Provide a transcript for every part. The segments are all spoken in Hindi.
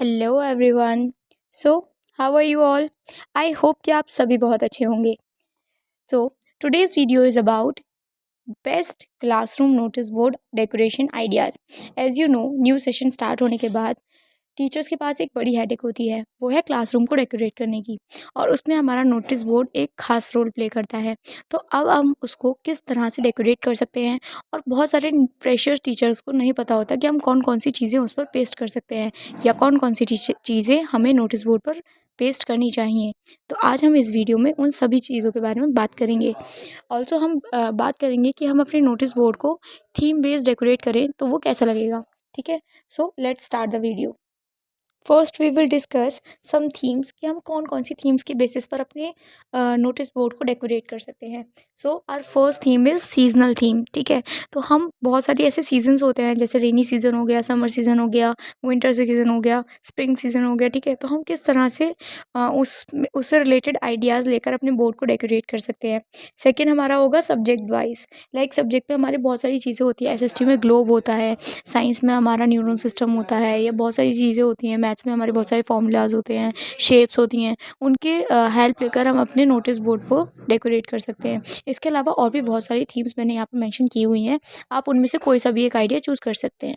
Hello everyone. So how are you all? I hope कि आप सभी बहुत अच्छे होंगे। So today's video is about best classroom notice board decoration ideas. As you know, new session start होने के बाद टीचर्स के पास एक बड़ी हेडेक होती है, वो है क्लासरूम को डेकोरेट करने की। और उसमें हमारा नोटिस बोर्ड एक खास रोल प्ले करता है। तो अब हम उसको किस तरह से डेकोरेट कर सकते हैं, और बहुत सारे फ्रेशर्स टीचर्स को नहीं पता होता कि हम कौन कौन सी चीज़ें उस पर पेस्ट कर सकते हैं, या कौन कौन सी चीज़ें हमें नोटिस बोर्ड पर पेस्ट करनी चाहिए। तो आज हम इस वीडियो में उन सभी चीज़ों के बारे में बात करेंगे। ऑल्सो हम बात करेंगे कि हम अपने नोटिस बोर्ड को थीम बेस्ड डेकोरेट करें तो वो कैसा लगेगा। ठीक है, so let's start the video. First we will discuss some themes कि हम कौन कौन सी थीम्स के बेसिस पर अपने नोटिस बोर्ड को डेकोरेट कर सकते हैं। So our first theme is seasonal theme. ठीक है, तो हम बहुत सारे ऐसे सीजन्स होते हैं, जैसे रेनी सीज़न हो गया, समर सीज़न हो गया, विंटर सीज़न हो गया, स्प्रिंग सीज़न हो गया। ठीक है, तो हम किस तरह से उससे रिलेटेड आइडियाज़ लेकर अपने बोर्ड को डेकोरेट कर सकते हैं। सेकेंड हमारा होगा सब्जेक्ट वाइज। लाइक सब्जेक्ट में हमारे बहुत सारी चीज़ें होती है। एसएसटी में ग्लोब होता है, साइंस में हमारा न्यूरल सिस्टम होता है, या बहुत सारी चीज़ें होती हैं। मैथ्स में हमारे बहुत सारे फॉर्मूलाज होते हैं, शेप्स होती हैं। उनके हेल्प लेकर हम अपने नोटिस बोर्ड को डेकोरेट कर सकते हैं। इसके अलावा और भी बहुत सारी थीम्स मैंने यहाँ पर मेंशन की हुई हैं। आप उनमें से कोई सा भी एक आइडिया चूज़ कर सकते हैं।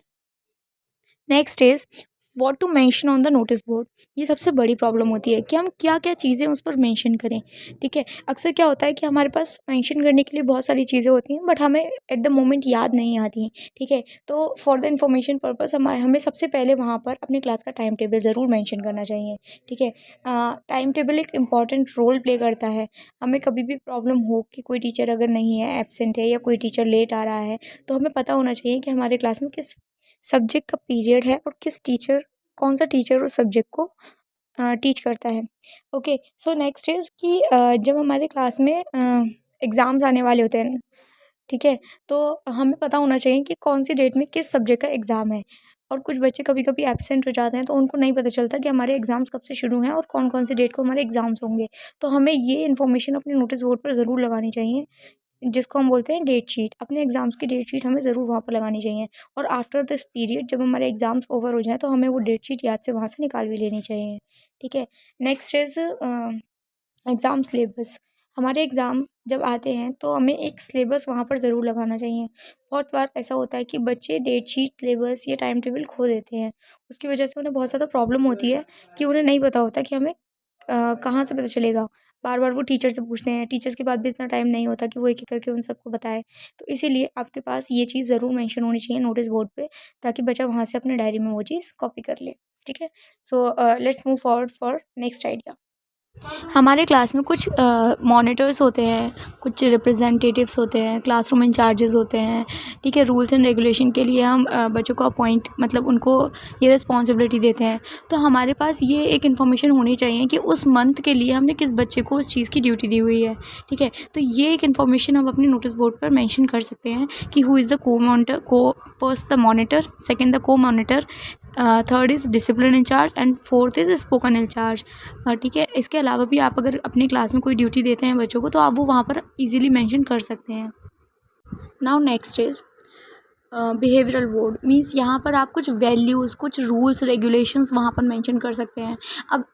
Next is what to mention on the notice board. ये सबसे बड़ी प्रॉब्लम होती है कि हम क्या क्या चीज़ें उस पर मेंशन करें। ठीक है, अक्सर क्या होता है कि हमारे पास मेंशन करने के लिए बहुत सारी चीज़ें होती हैं, बट हमें एट द मोमेंट याद नहीं आती हैं। ठीक है, तो फॉर द इन्फॉर्मेशन पर्पस हमें सबसे पहले वहाँ पर अपने क्लास का टाइम टेबल ज़रूर मेंशन करना चाहिए। ठीक है, टाइम टेबल एक इम्पॉर्टेंट रोल प्ले करता है। हमें कभी भी प्रॉब्लम हो कि कोई टीचर अगर नहीं है, एब्सेंट है, या कोई टीचर लेट आ रहा है, तो हमें पता होना चाहिए कि हमारे क्लास में किस सब्जेक्ट का पीरियड है, और कौन सा टीचर उस सब्जेक्ट को टीच करता है। ओके, सो नेक्स्ट इज़ कि जब हमारे क्लास में एग्ज़ाम्स आने वाले होते हैं, ठीक है, तो हमें पता होना चाहिए कि कौन सी डेट में किस सब्जेक्ट का एग्ज़ाम है। और कुछ बच्चे कभी कभी एब्सेंट हो जाते हैं, तो उनको नहीं पता चलता कि हमारे एग्ज़ाम्स कब से शुरू हैं और कौन कौन सी डेट को हमारे एग्ज़ाम्स होंगे। तो हमें ये इन्फॉर्मेशन अपने नोटिस बोर्ड पर ज़रूर लगानी चाहिए, जिसको हम बोलते हैं डेट शीट। अपने एग्ज़ाम्स की डेट शीट हमें ज़रूर वहाँ पर लगानी चाहिए। और आफ्टर दिस पीरियड जब हमारे एग्ज़ाम्स ओवर हो जाएँ, तो हमें वो डेट शीट याद से वहाँ से निकाल भी लेनी चाहिए। ठीक है, नेक्स्ट इज़ एग्ज़ाम सिलेबस। हमारे एग्ज़ाम जब आते हैं तो हमें एक सिलेबस वहाँ पर ज़रूर लगाना चाहिए। बहुत बार ऐसा होता है कि बच्चे डेट शीट, सिलेबस या टाइम टेबल खो देते हैं। उसकी वजह से उन्हें बहुत ज़्यादा प्रॉब्लम होती है कि उन्हें नहीं पता होता कि हमें कहाँ से पता चलेगा। बार-बार वो टीचर से पूछते हैं, टीचर्स के पास भी इतना टाइम नहीं होता कि वो एक-एक करके उन सबको बताएँ। तो इसीलिए आपके पास ये चीज़ ज़रूर मेंशन होनी चाहिए नोटिस बोर्ड पे, ताकि बच्चा वहाँ से अपने डायरी में वो चीज़ कॉपी कर ले। ठीक है? So let's move forward for next idea. हमारे क्लास में कुछ मॉनिटर्स होते हैं, कुछ रिप्रेजेंटेटिव्स होते हैं, क्लासरूम इंचार्जेस होते हैं। ठीक है, रूल्स एंड रेगुलेशन के लिए हम बच्चों को अपॉइंट मतलब उनको ये रिस्पॉन्सिबिलिटी देते हैं। तो हमारे पास ये एक इन्फॉर्मेशन होनी चाहिए कि उस मंथ के लिए हमने किस बच्चे को उस चीज़ की ड्यूटी दी हुई है। ठीक है, तो ये एक इन्फॉर्मेशन हम अपने नोटिस बोर्ड पर मेंशन कर सकते हैं कि who is the first the monitor, second the co monitor, third is discipline incharge, and fourth is spoken incharge. ठीक है, इसके अलावा भी आप अगर अपनी क्लास में कोई ड्यूटी देते हैं बच्चों को, तो आप वो वहाँ पर इजीली मेंशन कर सकते हैं। Now next is behavioural board. Means यहाँ पर आप कुछ वैल्यूज़, कुछ रूल्स रेगुलेशंस वहाँ पर मेंशन कर सकते हैं। अब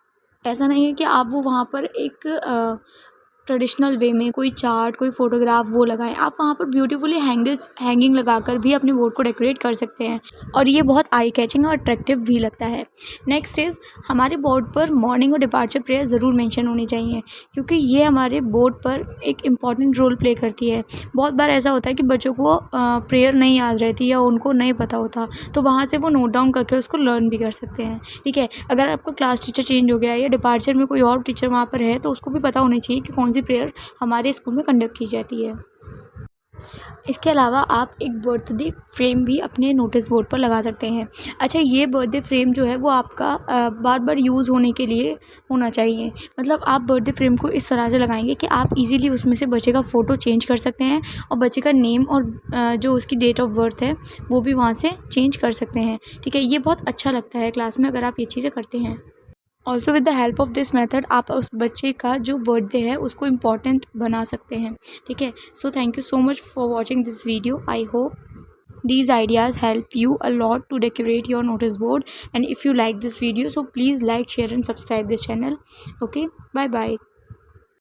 ऐसा नहीं है कि आप वो वहाँ पर एक ट्रेडिशनल वे में कोई चार्ट, कोई फ़ोटोग्राफ वो लगाएं। आप वहाँ पर ब्यूटीफुली हैंगिंग लगाकर भी अपने बोर्ड को डेकोरेट कर सकते हैं, और ये बहुत आई कैचिंग और अट्रैक्टिव भी लगता है। नेक्स्ट इज़ हमारे बोर्ड पर मॉर्निंग और डिपार्चर प्रेयर ज़रूर मेंशन होनी चाहिए, क्योंकि ये हमारे बोर्ड पर एक इम्पॉर्टेंट रोल प्ले करती है। बहुत बार ऐसा होता है कि बच्चों को प्रेयर नहीं याद रहती, या उनको नहीं पता होता, तो वहाँ से वो नोट डाउन करके उसको लर्न भी कर सकते हैं। ठीक है, अगर आपका क्लास टीचर चेंज हो गया या डिपार्चर में कोई और टीचर वहाँ पर है, तो उसको भी पता होनी चाहिए कि कौन सी प्रेयर हमारे स्कूल में कंडक्ट की जाती है। इसके अलावा आप एक बर्थडे फ्रेम भी अपने नोटिस बोर्ड पर लगा सकते हैं। अच्छा, ये बर्थडे फ्रेम जो है वो आपका बार बार यूज़ होने के लिए होना चाहिए। मतलब आप बर्थडे फ्रेम को इस तरह से लगाएंगे कि आप इजीली उसमें से बच्चे का फ़ोटो चेंज कर सकते हैं, और बच्चे का नेम और जो उसकी डेट ऑफ बर्थ है वो भी वहाँ से चेंज कर सकते हैं। ठीक है, ये बहुत अच्छा लगता है क्लास में अगर आप ये चीज़ें करते हैं। Also with the help of this method आप उस बच्चे का जो बर्थडे है उसको इम्पॉर्टेंट बना सकते हैं। ठीक है, so thank you so much for watching this video. I hope these ideas help you a lot to decorate your notice board. And if you like this video, so please like, share and subscribe this channel. Okay, bye bye.